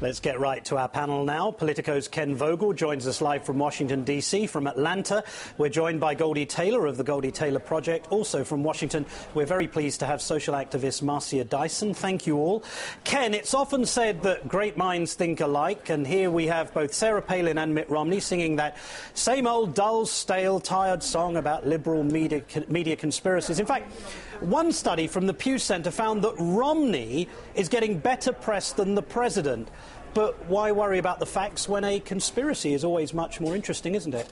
Let's get right to our panel now. Politico's Ken Vogel joins us live from Washington, D.C. From Atlanta, we're joined by Goldie Taylor of the Goldie Taylor Project. Also from Washington, we're very pleased to have social activist Marcia Dyson. Thank you all. Ken, it's often said that great minds think alike, and here we have both Sarah Palin and Mitt Romney singing that same old dull, stale, tired song about liberal media conspiracies. In fact, one study from the Pew Center found that Romney is getting better press than the president. But why worry about the facts when a conspiracy is always much more interesting, isn't it?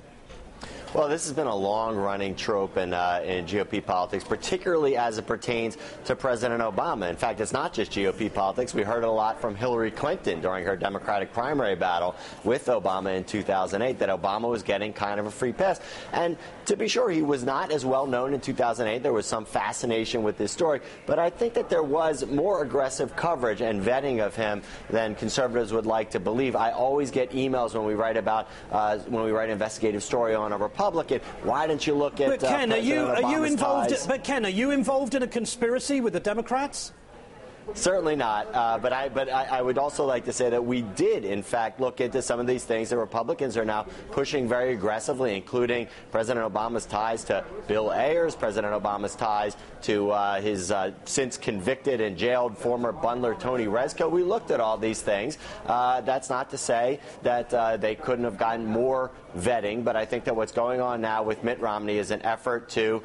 Well, this has been a long-running trope in GOP politics, particularly as it pertains to President Obama. In fact, it's not just GOP politics. We heard it a lot from Hillary Clinton during her Democratic primary battle with Obama in 2008, that Obama was getting kind of a free pass. And to be sure, he was not as well known in 2008. There was some fascination with this story. But I think that there was more aggressive coverage and vetting of him than conservatives would like to believe. I always get emails when we write an investigative story on a Republican. Why don't you look at? But Ken, are you involved? But Ken, are you involved in a conspiracy with the Democrats? Certainly not, but I would also like to say that we did, in fact, look into some of these things that Republicans are now pushing very aggressively, including President Obama's ties to Bill Ayers, President Obama's ties to his since convicted and jailed former bundler Tony Rezko. We looked at all these things. That's not to say that they couldn't have gotten more vetting, but I think that what's going on now with Mitt Romney is an effort to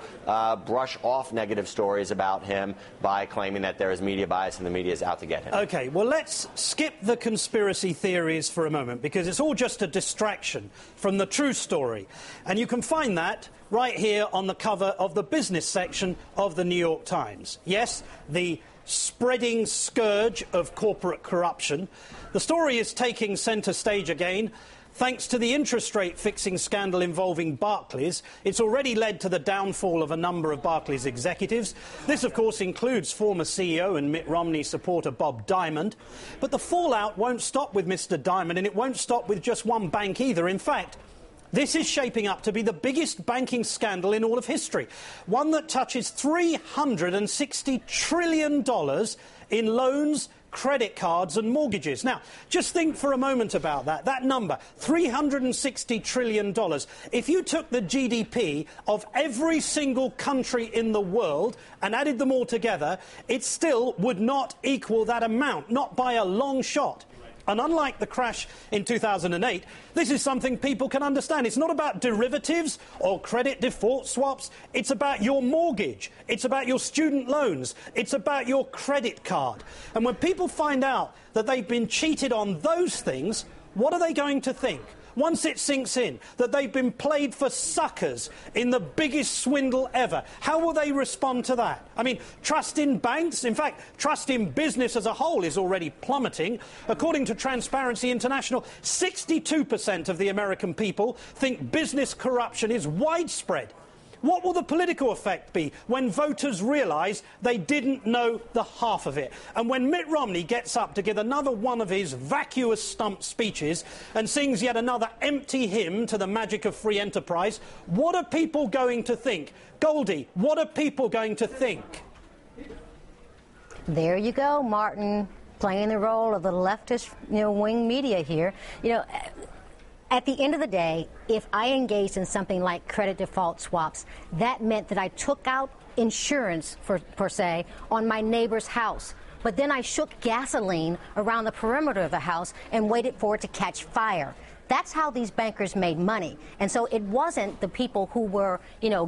brush off negative stories about him by claiming that there is media bias and the media is out to get him. OK, well, let's skip the conspiracy theories for a moment, because it's all just a distraction from the true story. And you can find that right here on the cover of the business section of the New York Times. Yes, the spreading scourge of corporate corruption. The story is taking centre stage again. Thanks to the interest rate fixing scandal involving Barclays, it's already led to the downfall of a number of Barclays executives. This, of course, includes former CEO and Mitt Romney supporter Bob Diamond. But the fallout won't stop with Mr. Diamond, and it won't stop with just one bank either. In fact, this is shaping up to be the biggest banking scandal in all of history, one that touches $360 trillion in loans, credit cards and mortgages. Now, just think for a moment about that number, $360 trillion. If you took the GDP of every single country in the world and added them all together, it still would not equal that amount, not by a long shot. And unlike the crash in 2008, this is something people can understand. It's not about derivatives or credit default swaps. It's about your mortgage. It's about your student loans. It's about your credit card. And when people find out that they've been cheated on those things, what are they going to think? Once it sinks in that they've been played for suckers in the biggest swindle ever, how will they respond to that? I mean, trust in banks, in fact, trust in business as a whole is already plummeting. According to Transparency International, 62% of the American people think business corruption is widespread. What will the political effect be when voters realise they didn't know the half of it? And when Mitt Romney gets up to give another one of his vacuous stump speeches and sings yet another empty hymn to the magic of free enterprise, what are people going to think? Goldie, what are people going to think? There you go, Martin, playing the role of the leftist, wing media here. At the end of the day, if I engaged in something like credit default swaps, that meant that I took out insurance, per se, on my neighbor's house. But then I shook gasoline around the perimeter of the house and waited for it to catch fire. That's how these bankers made money. And so it wasn't the people who were,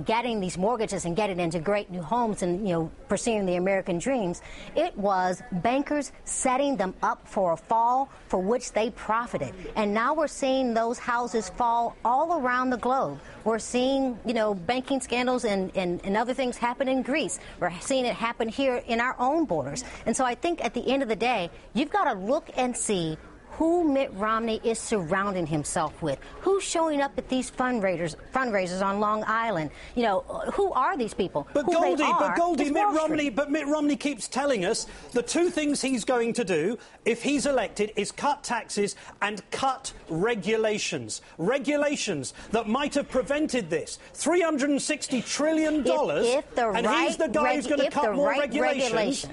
getting these mortgages and getting into great new homes and, pursuing the American dreams. It was bankers setting them up for a fall for which they profited. And now we're seeing those houses fall all around the globe. We're seeing, banking scandals and other things happen in Greece. We're seeing it happen here in our own borders. And so I think at the end of the day, you've got to look and see who Mitt Romney is surrounding himself with, who's showing up at these fundraisers on Long Island. Who are these people? But Goldie, Mitt Romney keeps telling us the two things he's going to do if he's elected is cut taxes and cut regulations. Regulations that might have prevented this. $360 trillion, and he's the guy who's going to cut more regulations.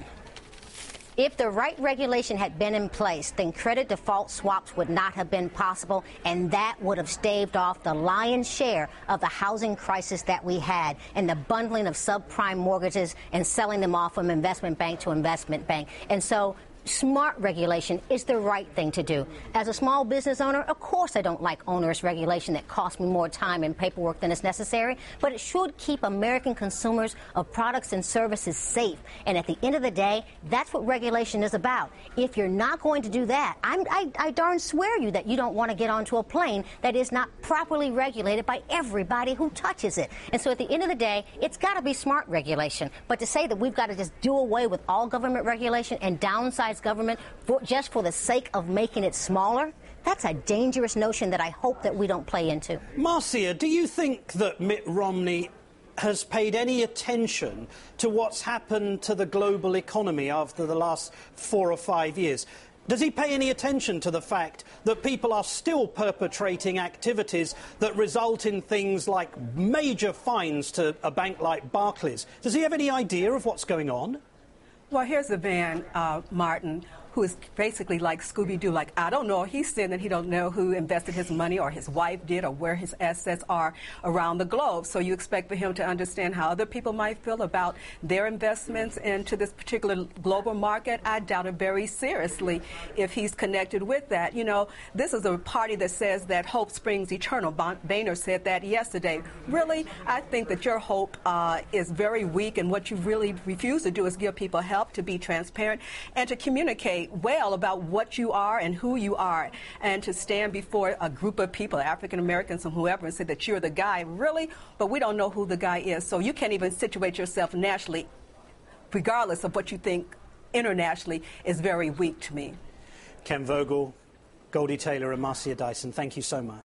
If the right regulation had been in place, then credit default swaps would not have been possible, and that would have staved off the lion's share of the housing crisis that we had and the bundling of subprime mortgages and selling them off from investment bank to investment bank. And so smart regulation is the right thing to do. As a small business owner, of course I don't like onerous regulation that costs me more time and paperwork than is necessary, but it should keep American consumers of products and services safe. And at the end of the day, that's what regulation is about. If you're not going to do that, I darn swear you that you don't want to get onto a plane that is not properly regulated by everybody who touches it. And so at the end of the day, it's got to be smart regulation. But to say that we've got to just do away with all government regulation and downsize government just for the sake of making it smaller, that's a dangerous notion that I hope that we don't play into. Marcia, do you think that Mitt Romney has paid any attention to what's happened to the global economy after the last 4 or 5 years? Does he pay any attention to the fact that people are still perpetrating activities that result in things like major fines to a bank like Barclays? Does he have any idea of what's going on? Well, here's a man, Martin, who is basically like Scooby-Doo. Like, I don't know. He's saying that he don't know who invested his money or his wife did or where his assets are around the globe. So you expect for him to understand how other people might feel about their investments into this particular global market? I doubt it very seriously if he's connected with that. You know, this is a party that says that hope springs eternal. Boehner said that yesterday. Really, I think that your hope is very weak, and what you really refuse to do is give people help, to be transparent, and to communicate well about what you are and who you are, and to stand before a group of people, African Americans and whoever, and say that you're the guy. Really? But we don't know who the guy is, so you can't even situate yourself nationally, regardless of what you think internationally, is very weak to me. Ken Vogel, Goldie Taylor and Marcia Dyson, thank you so much.